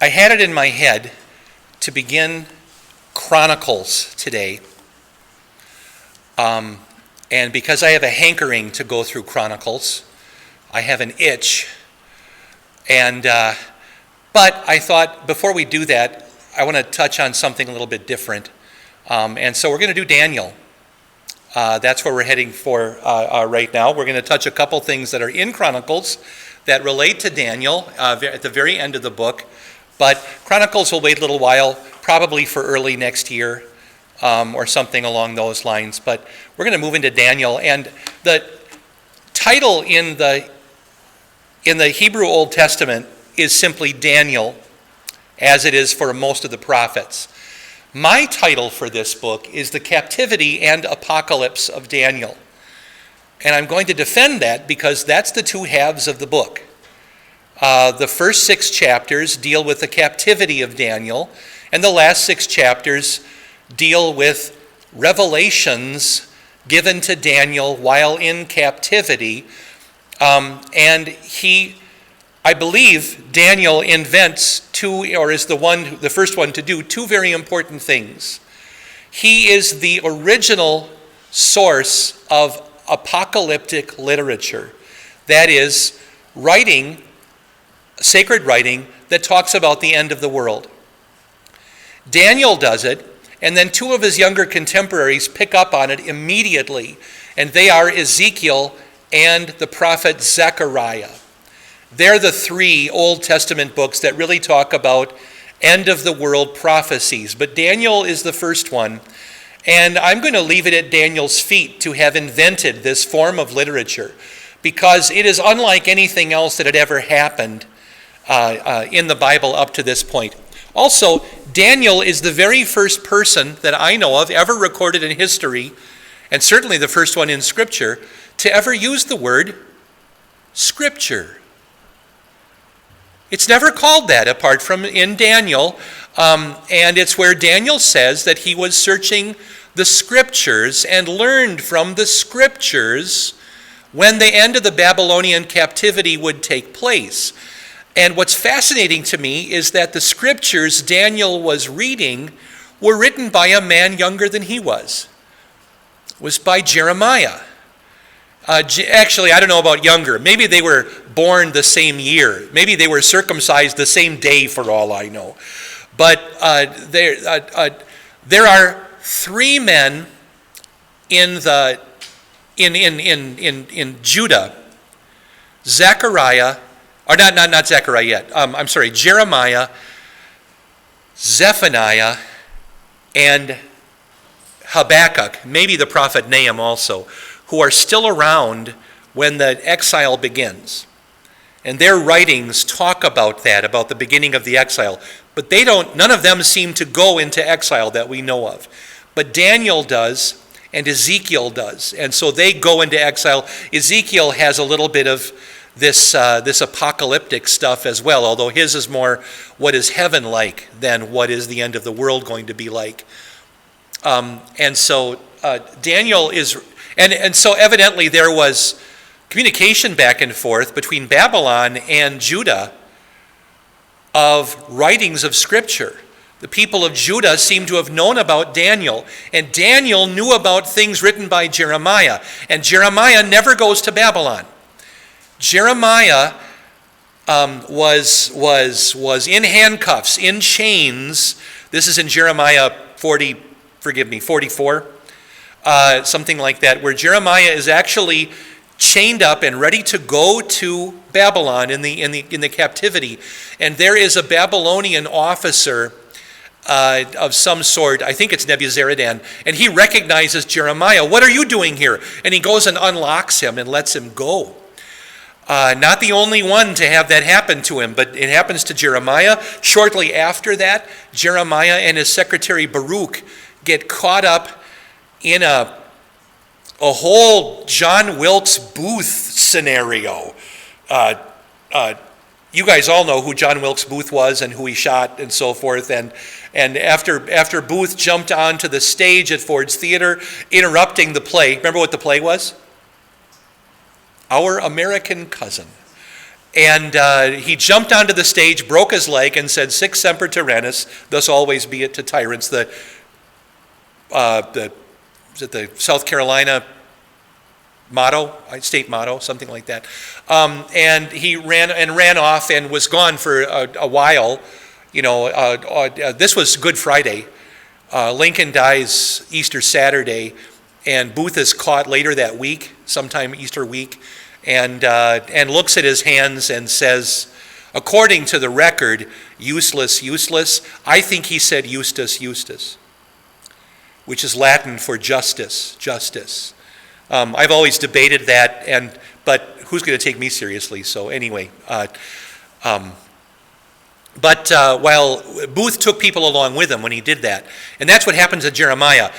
I had it in my head to begin Chronicles today. And because I have a hankering to go through Chronicles, I have an itch. But I thought before we do that, I want to touch on something a little bit different. And so we're going to do Daniel. That's where we're heading for right now. We're going to touch a couple things that are in Chronicles that relate to Daniel at the very end of the book. But Chronicles will wait a little while, probably for early next year or something along those lines. But we're going to move into Daniel. And the title in the Hebrew Old Testament is simply Daniel, as it is for most of the prophets. My title for this book is The Captivity and Apocalypse of Daniel. And I'm going to defend that because that's the two halves of the book. The first 6 chapters deal with the captivity of Daniel, and the last 6 chapters deal with revelations given to Daniel while in captivity. I believe Daniel invents is the first one to do 2 very important things. He is the original source of apocalyptic literature. That is, sacred writing that talks about the end of the world. Daniel does it, and then 2 of his younger contemporaries pick up on it immediately, and they are Ezekiel and the prophet Zechariah. They're the 3 Old Testament books that really talk about end-of-the-world prophecies. But Daniel is the first one, and I'm going to leave it at Daniel's feet to have invented this form of literature, because it is unlike anything else that had ever happened in the Bible up to this point. Also, Daniel is the very first person that I know of ever recorded in history, and certainly the first one in Scripture, to ever use the word Scripture. It's never called that apart from in Daniel, and it's where Daniel says that he was searching the Scriptures and learned from the Scriptures when the end of the Babylonian captivity would take place. And what's fascinating to me is that the Scriptures Daniel was reading were written by a man younger than he was. It was by Jeremiah. Actually, I don't know about younger. Maybe they were born the same year. Maybe they were circumcised the same day, for all I know. But there are 3 men in Judah: Zechariah, or not Zechariah yet. I'm sorry, Jeremiah, Zephaniah, and Habakkuk. Maybe the prophet Nahum also, who are still around when the exile begins. And their writings talk about that, about the beginning of the exile. But none of them seem to go into exile that we know of. But Daniel does, and Ezekiel does. And so they go into exile. Ezekiel has a little bit of this apocalyptic stuff as well, although his is more what is heaven like than what is the end of the world going to be like. And so Daniel is... And so evidently there was communication back and forth between Babylon and Judah of writings of Scripture. The people of Judah seem to have known about Daniel, and Daniel knew about things written by Jeremiah, and Jeremiah never goes to Babylon. Jeremiah was in handcuffs, in chains. This is in Jeremiah 44. Something like that, where Jeremiah is actually chained up and ready to go to Babylon in the captivity, and there is a Babylonian officer of some sort. I think it's Nebuzaradan, and he recognizes Jeremiah. "What are you doing here?" And he goes and unlocks him and lets him go. Not the only one to have that happen to him, but it happens to Jeremiah. Shortly after that, Jeremiah and his secretary Baruch get caught up in a whole John Wilkes Booth scenario. You guys all know who John Wilkes Booth was and who he shot and so forth. And after Booth jumped onto the stage at Ford's Theater, interrupting the play. Remember what the play was? Our American Cousin. And he jumped onto the stage, broke his leg, and said, "Sic semper tyrannis, thus always be it to tyrants." The South Carolina motto, state motto, something like that. And he ran off and was gone for a while. This was Good Friday. Lincoln dies Easter Saturday, and Booth is caught later that week, sometime Easter week, and looks at his hands and says, according to the record, "Useless, useless." I think he said "Justus, Justus," which is Latin for justice, justice. I've always debated that, but who's going to take me seriously? So anyway, while Booth took people along with him when he did that, and that's what happens to Jeremiah.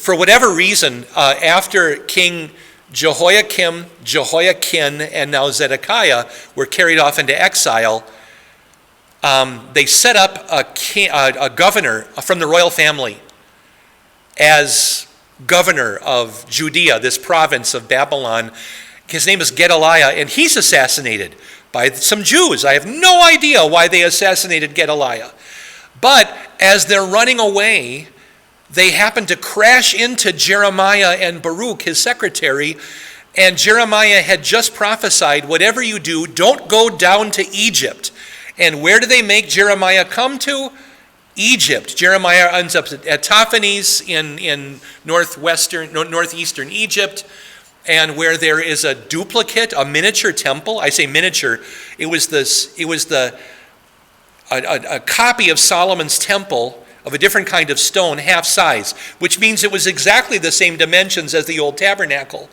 For whatever reason, after King Jehoiakim, Jehoiakim, and now Zedekiah were carried off into exile, they set up a governor from the royal family as governor of Judea, this province of Babylon. His name is Gedaliah, and he's assassinated by some Jews. I have no idea why they assassinated Gedaliah. But as they're running away, they happen to crash into Jeremiah and Baruch, his secretary, and Jeremiah had just prophesied, "Whatever you do, don't go down to Egypt." And where do they make Jeremiah come to? Egypt. Jeremiah ends up at Taphanes in northeastern Egypt, and where there is a duplicate, a miniature temple. I say miniature. It was a copy of Solomon's temple of a different kind of stone, half size, which means it was exactly the same dimensions as the old tabernacle.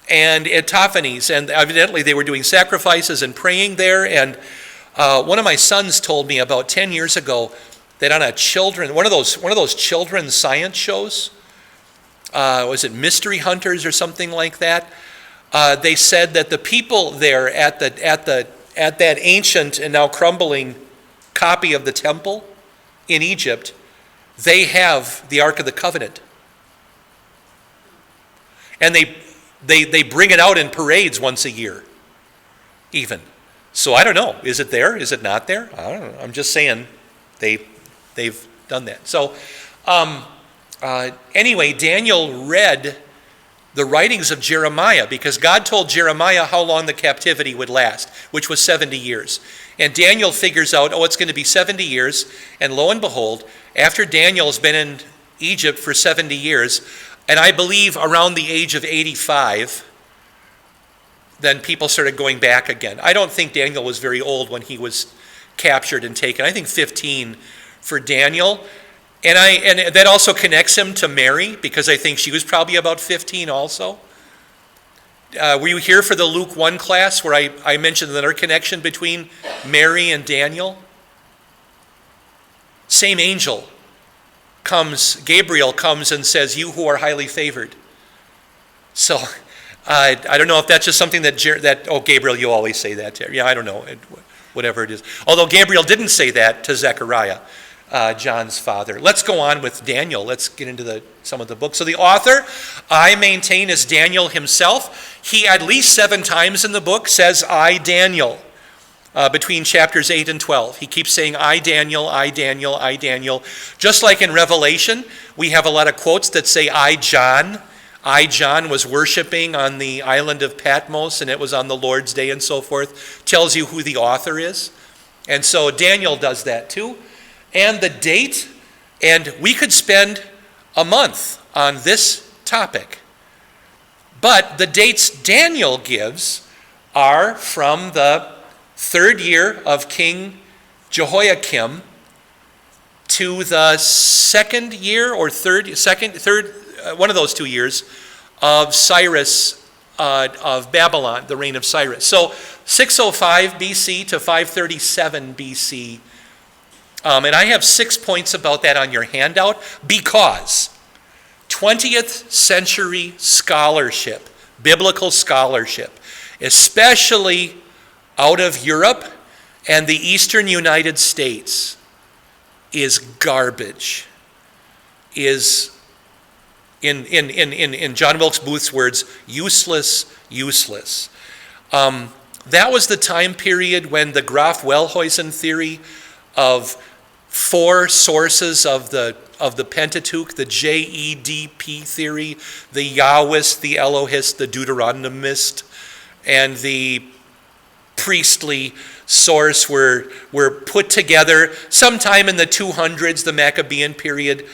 And at Taphanes, and evidently they were doing sacrifices and praying there. And one of my sons told me about 10 years ago that on one of those children's science shows, was it Mystery Hunters or something like that? They said that the people there at that ancient and now crumbling copy of the temple in Egypt, they have the Ark of the Covenant, and they bring it out in parades once a year, even. So I don't know. Is it there? Is it not there? I don't know. I'm just saying they've done that. So. Anyway, Daniel read the writings of Jeremiah because God told Jeremiah how long the captivity would last, which was 70 years. And Daniel figures out, it's going to be 70 years. And lo and behold, after Daniel's been in Egypt for 70 years, and I believe around the age of 85, then people started going back again. I don't think Daniel was very old when he was captured and taken. I think 15 for Daniel. And that also connects him to Mary, because I think she was probably about 15 also. Were you here for the Luke 1 class where I mentioned another connection between Mary and Daniel? Same angel Gabriel comes and says, "You who are highly favored." So I don't know if that's just something Gabriel, you always say that to her. Yeah, I don't know, whatever it is. Although Gabriel didn't say that to Zechariah. John's father. Let's go on with Daniel. Let's get into some of the books. So the author, I maintain, is Daniel himself. He at least 7 times in the book says, "I, Daniel," between chapters 8 and 12. He keeps saying, "I, Daniel, I, Daniel, I, Daniel." Just like in Revelation, we have a lot of quotes that say, "I, John." I, John, was worshiping on the island of Patmos, and it was on the Lord's Day and so forth. Tells you who the author is. And so Daniel does that too. And the date, and we could spend a month on this topic. But the dates Daniel gives are from the 3rd year of King Jehoiakim to the 2nd year or third, one of those 2 years of Cyrus of Babylon, the reign of Cyrus. So 605 BC to 537 BC. And I have 6 points about that on your handout because 20th century scholarship, biblical scholarship, especially out of Europe and the eastern United States, is garbage, is, in John Wilkes Booth's words, useless, useless. That was the time period when the Graf-Wellhausen theory of 4 sources of the Pentateuch, the JEDP theory, the Yahwist, the Elohist, the Deuteronomist, and the priestly source were put together sometime in the 200s, the Maccabean period,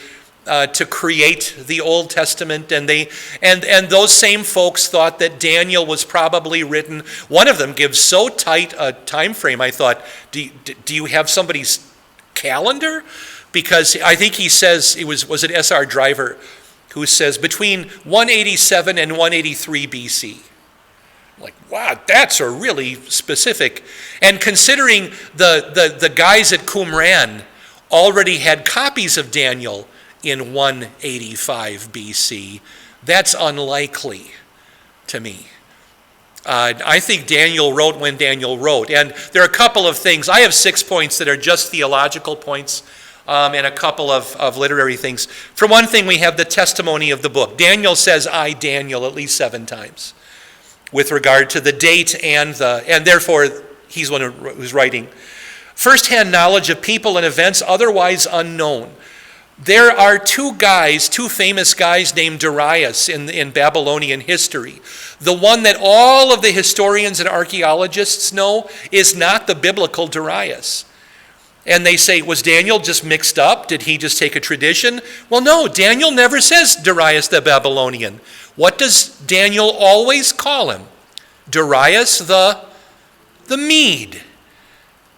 to create the Old Testament, and those same folks thought that Daniel was probably written. One of them gives so tight a time frame. I thought, do you have somebody's calendar? Because I think he says was it S.R. Driver who says between 187 and 183 BC. Like, wow, that's a really specific. And considering the guys at Qumran already had copies of Daniel in 185 BC, that's unlikely to me. I think Daniel wrote when Daniel wrote. And there are a couple of things. I have 6 points that are just theological points, and a couple of literary things. For one thing, we have the testimony of the book. Daniel says, I, Daniel, at least 7 times with regard to the date and therefore he's one who's writing. First-hand knowledge of people and events otherwise unknown. There are 2 famous guys named Darius in Babylonian history. The one that all of the historians and archaeologists know is not the biblical Darius. And they say, was Daniel just mixed up? Did he just take a tradition? Well, no, Daniel never says Darius the Babylonian. What does Daniel always call him? Darius the Mede.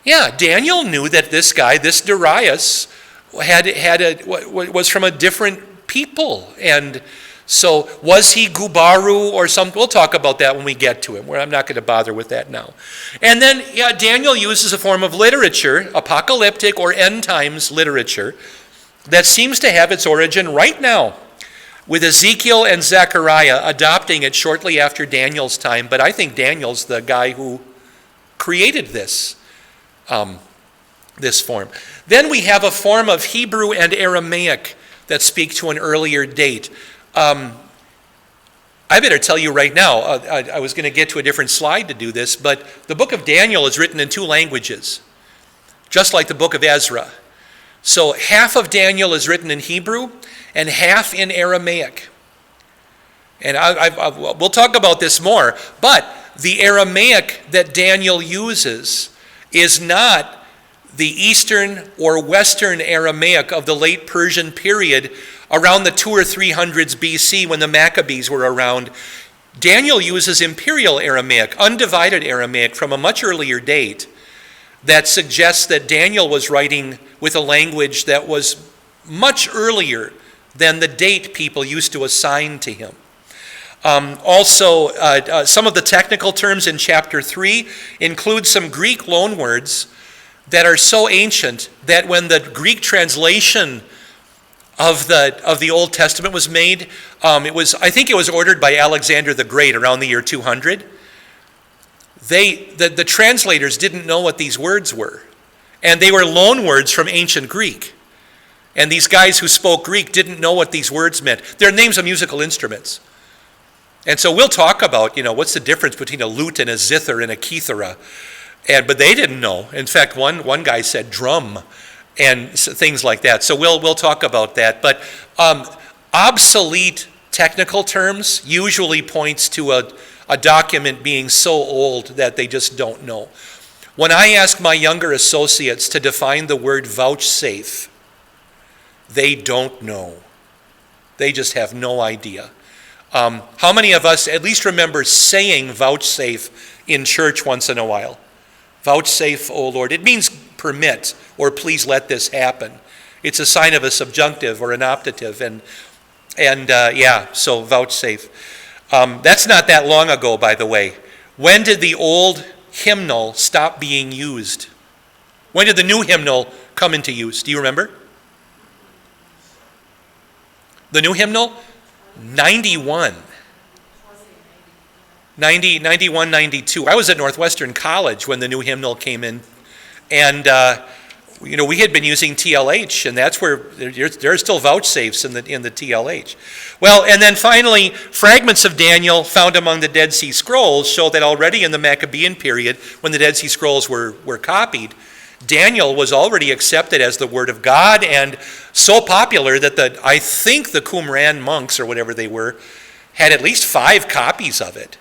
Yeah, Daniel knew that this guy, this Darius, was from a different people. And so was he Gubaru or something? We'll talk about that when we get to him. I'm not going to bother with that now. And then, Daniel uses a form of literature, apocalyptic or end times literature, that seems to have its origin right now, with Ezekiel and Zechariah adopting it shortly after Daniel's time. But I think Daniel's the guy who created this form. Then we have a form of Hebrew and Aramaic that speak to an earlier date. I better tell you right now, I was going to get to a different slide to do this, but the book of Daniel is written in 2 languages, just like the book of Ezra. So half of Daniel is written in Hebrew and half in Aramaic. And we'll talk about this more, but the Aramaic that Daniel uses is not the Eastern or Western Aramaic of the late Persian period around the 200 or 300s BC when the Maccabees were around. Daniel uses Imperial Aramaic, undivided Aramaic from a much earlier date that suggests that Daniel was writing with a language that was much earlier than the date people used to assign to him. Also, some of the technical terms in chapter 3 include some Greek loanwords that are so ancient that when the Greek translation of the Old Testament was made, I think it was ordered by Alexander the Great around the year 200. The translators didn't know what these words were, and they were loan words from ancient Greek. And these guys who spoke Greek didn't know what these words meant. They're names of musical instruments. And so we'll talk about, what's the difference between a lute and a zither and a kithara. But they didn't know. In fact, one guy said drum and things like that. So we'll talk about that. But obsolete technical terms usually points to a document being so old that they just don't know. When I ask my younger associates to define the word vouchsafe, they don't know. They just have no idea. How many of us at least remember saying vouchsafe in church once in a while? Vouchsafe, O Lord. It means permit or please let this happen. It's a sign of a subjunctive or an optative. So vouchsafe. That's not that long ago, by the way. When did the old hymnal stop being used? When did the new hymnal come into use? Do you remember? The new hymnal? 91. 91, 92. I was at Northwestern College when the new hymnal came in. And we had been using TLH, and that's where there are still vouchsafes in the TLH. Well, and then finally, fragments of Daniel found among the Dead Sea Scrolls show that already in the Maccabean period, when the Dead Sea Scrolls were copied, Daniel was already accepted as the Word of God, and so popular that I think the Qumran monks, or whatever they were, had at least 5 copies of it.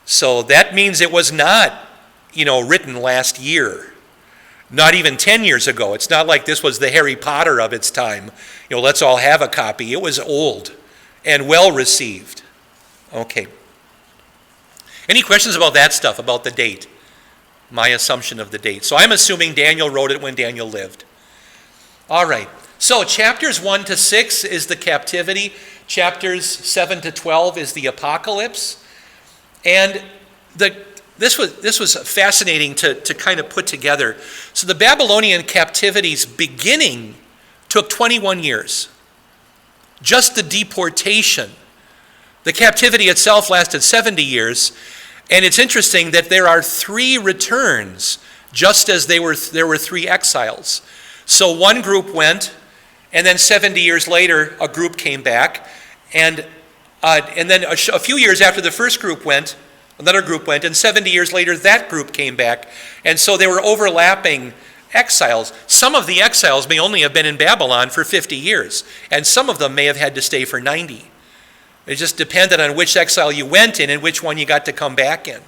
So that means it was not, written last year. Not even 10 years ago. It's not like this was the Harry Potter of its time. Let's all have a copy. It was old and well received. Okay. Any questions about that stuff, about the date? My assumption of the date. So I'm assuming Daniel wrote it when Daniel lived. All right. So chapters 1 to 6 is the captivity. Chapters 7 to 12 is the apocalypse. And this was fascinating to kind of put together. So the Babylonian captivity's beginning took 21 years. Just the deportation. The captivity itself lasted 70 years. And it's interesting that there are 3 returns, just as there were 3 exiles. So one group went, and then 70 years later, a group came back. And then a few years after the first group went, another group went, and 70 years later, that group came back. And so they were overlapping exiles. Some of the exiles may only have been in Babylon for 50 years, and some of them may have had to stay for 90. It just depended on which exile you went in and which one you got to come back in.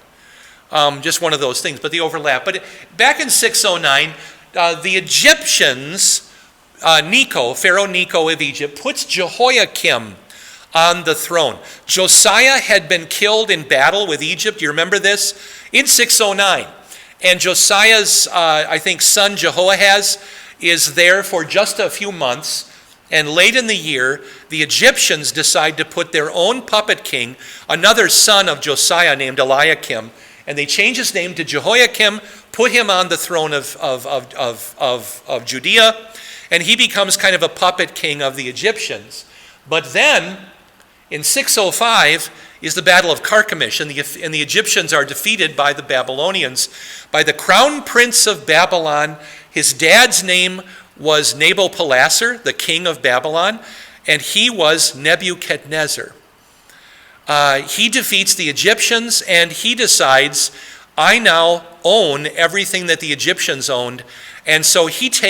Just one of those things, but the overlap. But back in 609, the Egyptians, Pharaoh Necho of Egypt, puts Jehoiakim on the throne. Josiah had been killed in battle with Egypt. You remember this? In 609. And Josiah's, son Jehoahaz is there for just a few months. And late in the year, the Egyptians decide to put their own puppet king, another son of Josiah named Eliakim, and they change his name to Jehoiakim, put him on the throne of Judea, and he becomes kind of a puppet king of the Egyptians. But then, in 605, is the Battle of Carchemish, and the Egyptians are defeated by the Babylonians, by the crown prince of Babylon. His dad's name was Nabopolassar, the king of Babylon, and he was Nebuchadnezzar. He defeats the Egyptians, and he decides, I now own everything that the Egyptians owned, and so he's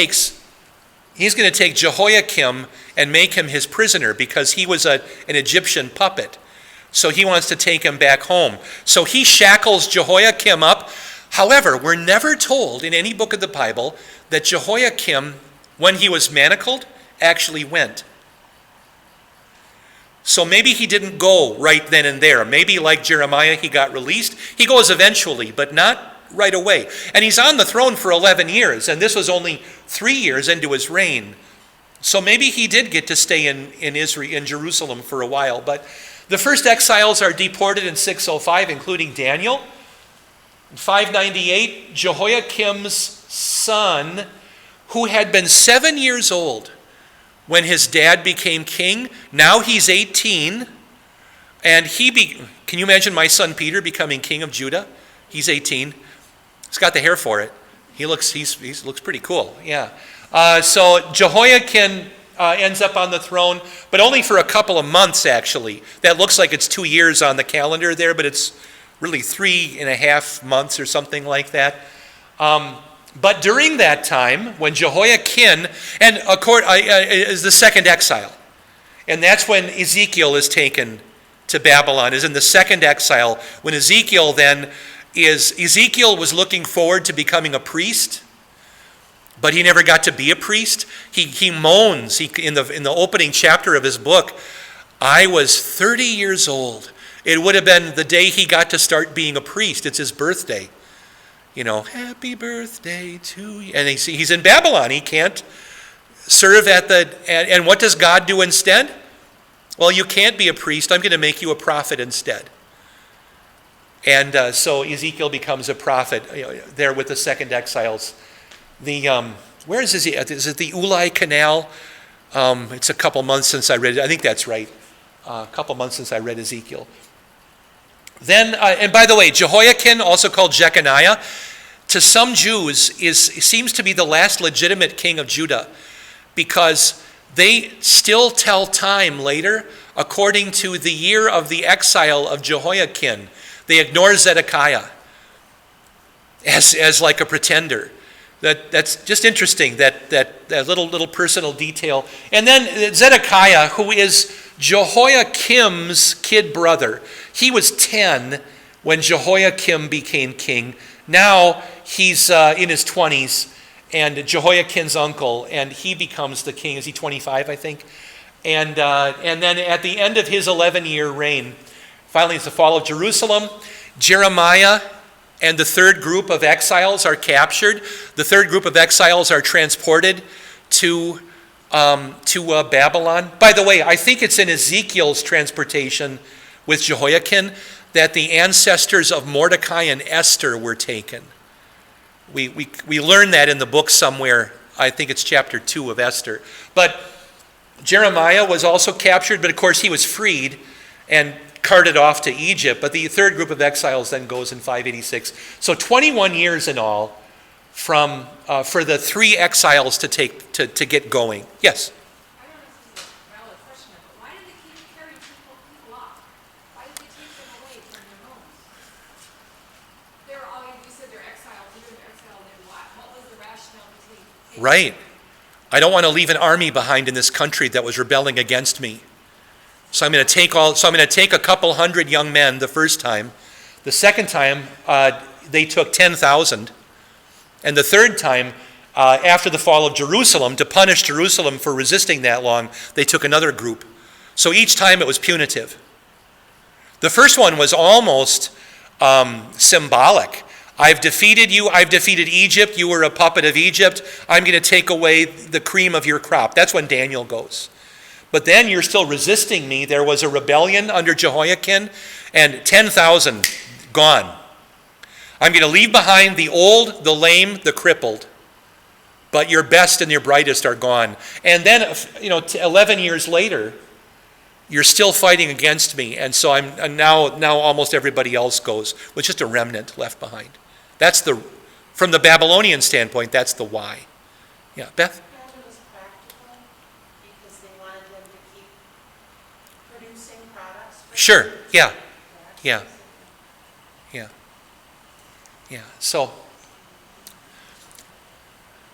going to take Jehoiakim and make him his prisoner because he was an Egyptian puppet. So he wants to take him back home. So he shackles Jehoiakim up. However, we're never told in any book of the Bible that Jehoiakim, when he was manacled, actually went. So maybe he didn't go right then and there. Maybe like Jeremiah, he got released. He goes eventually, but not right away. And he's on the throne for 11 years, and this was only 3 years into his reign. So maybe he did get to stay in Israel, in Jerusalem for a while. But the first exiles are deported in 605, including Daniel. In 598, Jehoiakim's son, who had been 7 years old when his dad became king, now he's 18, and can you imagine my son Peter becoming king of Judah? He's 18. He's got the hair for it. He looks pretty cool, yeah. So Jehoiakim ends up on the throne, but only for a couple of months, actually. That looks like it's 2 years on the calendar there, but it's really 3.5 months or something like that. But during that time, when Jehoiakim, is the second exile, and that's when Ezekiel is taken to Babylon, is in the second exile, when Ezekiel was looking forward to becoming a priest, but he never got to be a priest. He moans in the opening chapter of his book, I was 30 years old. It would have been the day he got to start being a priest. It's his birthday. Happy birthday to you. And he's in Babylon. He can't serve and what does God do instead? Well, you can't be a priest. I'm going to make you a prophet instead. And so Ezekiel becomes a prophet there with the second exiles. Where is he? Is it the Ulai Canal? It's a couple months since I read it. I think that's right. A couple months since I read Ezekiel. Then, and by the way, Jehoiakim, also called Jeconiah, to some Jews seems to be the last legitimate king of Judah, because they still tell time later according to the year of the exile of Jehoiakim. They ignore Zedekiah as like a pretender. That's just interesting, that little personal detail. And then Zedekiah, who is Jehoiakim's kid brother, he was 10 when Jehoiakim became king. Now he's in his 20s, and Jehoiakim's uncle, and he becomes the king. Is he 25, I think? And then at the end of his 11-year reign, finally it's the fall of Jerusalem. Jeremiah and the third group of exiles are captured. The third group of exiles are transported to Babylon. By the way, I think it's in Ezekiel's transportation with Jehoiakim that the ancestors of Mordecai and Esther were taken. We learn that in the book somewhere. I think it's chapter 2 of Esther. But Jeremiah was also captured, but of course he was freed and carted off to Egypt. But the third group of exiles then goes in 586. So 21 years in all for the three exiles to get going. Yes? I don't know if this is a valid question, but why did they keep carrying people off? Why did they take them away from their homes? You said they're exiled. Even they're exiled, then what was the rationale between? Right. I don't want to leave an army behind in this country that was rebelling against me. So I'm going to take a couple hundred young men the first time. The second time, they took 10,000. And the third time, after the fall of Jerusalem, to punish Jerusalem for resisting that long, they took another group. So each time it was punitive. The first one was almost symbolic. I've defeated you. I've defeated Egypt. You were a puppet of Egypt. I'm going to take away the cream of your crop. That's when Daniel goes. But then you're still resisting me. There was a rebellion under Jehoiakim, and 10,000 gone. I'm going to leave behind the old, the lame, the crippled. But your best and your brightest are gone. And then, 11 years later, you're still fighting against me. And so now almost everybody else goes with just a remnant left behind. That's from the Babylonian standpoint, that's the why. Yeah, Beth? It was practical because they wanted them to keep producing products. Sure, yeah. So,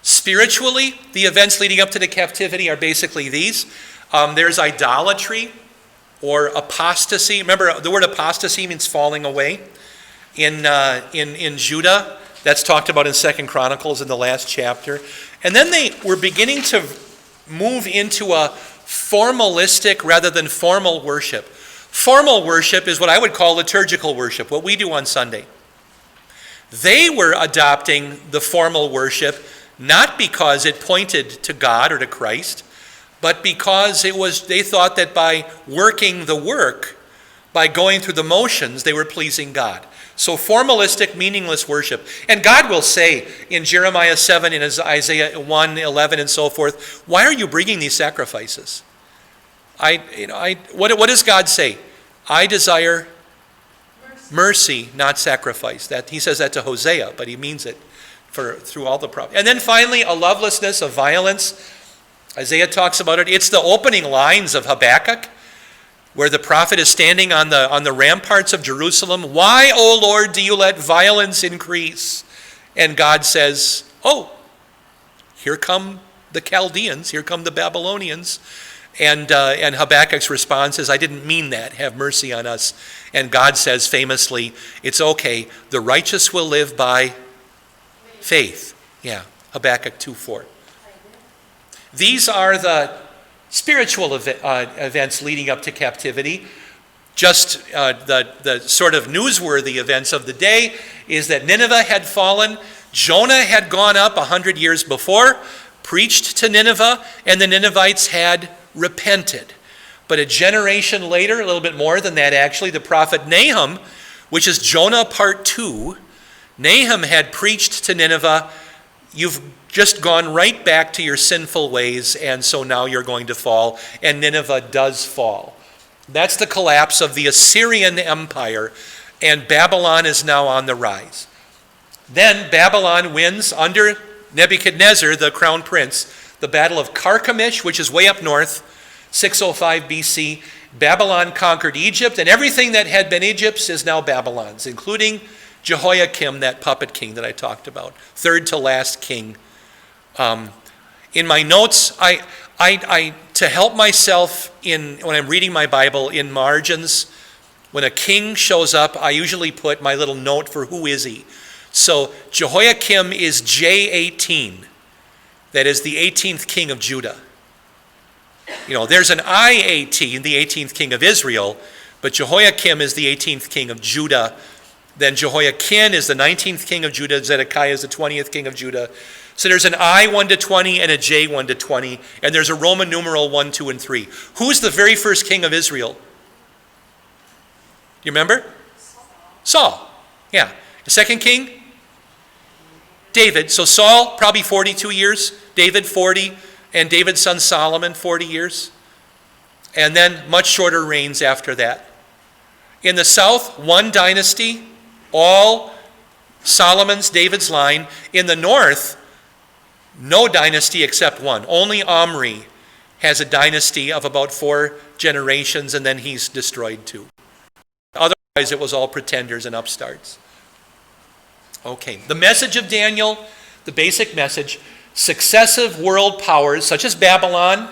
spiritually, the events leading up to the captivity are basically these. There's idolatry or apostasy. Remember, the word apostasy means falling away. In Judah, that's talked about in 2 Chronicles in the last chapter. And then they were beginning to move into a formalistic rather than formal worship. Formal worship is what I would call liturgical worship, what we do on Sunday. They were adopting the formal worship not because it pointed to God or to Christ, but because they thought that by working the work, by going through the motions, they were pleasing God. So formalistic, meaningless worship. And God will say in Jeremiah 7, in Isaiah 1, 11, and so forth, why are you bringing these sacrifices? What does God say? I desire mercy, not sacrifice. He says that to Hosea, but he means it through all the prophets. And then finally, a lovelessness of violence. Isaiah talks about it. It's the opening lines of Habakkuk, where the prophet is standing on the ramparts of Jerusalem. Why, O Lord, do you let violence increase? And God says, here come the Chaldeans, here come the Babylonians. And Habakkuk's response is, I didn't mean that. Have mercy on us. And God says famously, it's okay. The righteous will live by faith. Yeah, Habakkuk 2:4. These are the spiritual events leading up to captivity. Just the sort of newsworthy events of the day is that Nineveh had fallen. Jonah had gone up 100 years before, preached to Nineveh, and the Ninevites had repented. But a generation later, a little bit more than that actually, the prophet Nahum, which is Jonah part 2, Nahum had preached to Nineveh, you've just gone right back to your sinful ways, and so now you're going to fall. And Nineveh does fall. That's the collapse of the Assyrian Empire, and Babylon is now on the rise. Then Babylon wins under Nebuchadnezzar, the crown prince, the Battle of Carchemish, which is way up north, 605 BC. Babylon conquered Egypt, and everything that had been Egypt's is now Babylon's, including Jehoiakim, that puppet king that I talked about, third to last king. In my notes, I to help myself when I'm reading my Bible in margins, when a king shows up, I usually put my little note for who is he. So Jehoiakim is J18. That is the 18th king of Judah. There's an I-18, the 18th king of Israel, but Jehoiakim is the 18th king of Judah. Then Jehoiakim is the 19th king of Judah. Zedekiah is the 20th king of Judah. So there's an I 1 to 20 and a J 1 to 20, and there's a Roman numeral 1, 2, and 3. Who's the very first king of Israel? You remember? Saul. Yeah. The second king? David. So Saul, probably 42 years. David, 40. And David's son Solomon, 40 years. And then much shorter reigns after that. In the south, one dynasty, all Solomon's, David's line. In the north, no dynasty except one. Only Omri has a dynasty of about 4 generations, and then he's destroyed too. Otherwise, it was all pretenders and upstarts. Okay, the message of Daniel, the basic message: successive world powers such as Babylon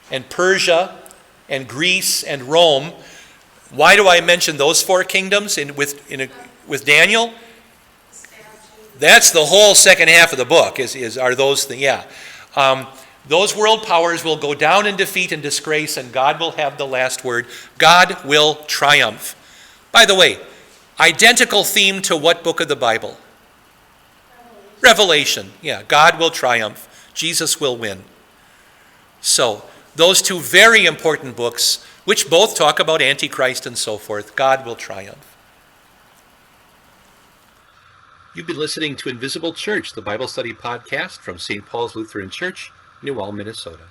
and Persia and Greece and Rome. Why do I mention those 4 kingdoms with Daniel? That's the whole second half of the book. Are those things? Yeah. Those world powers will go down in defeat and disgrace, and God will have the last word. God will triumph. By the way, identical theme to what book of the Bible? Revelation. Yeah, God will triumph. Jesus will win. So, those 2 very important books, which both talk about Antichrist and so forth, God will triumph. You've been listening to Invisible Church, the Bible study podcast from St. Paul's Lutheran Church, New Ulm, Minnesota.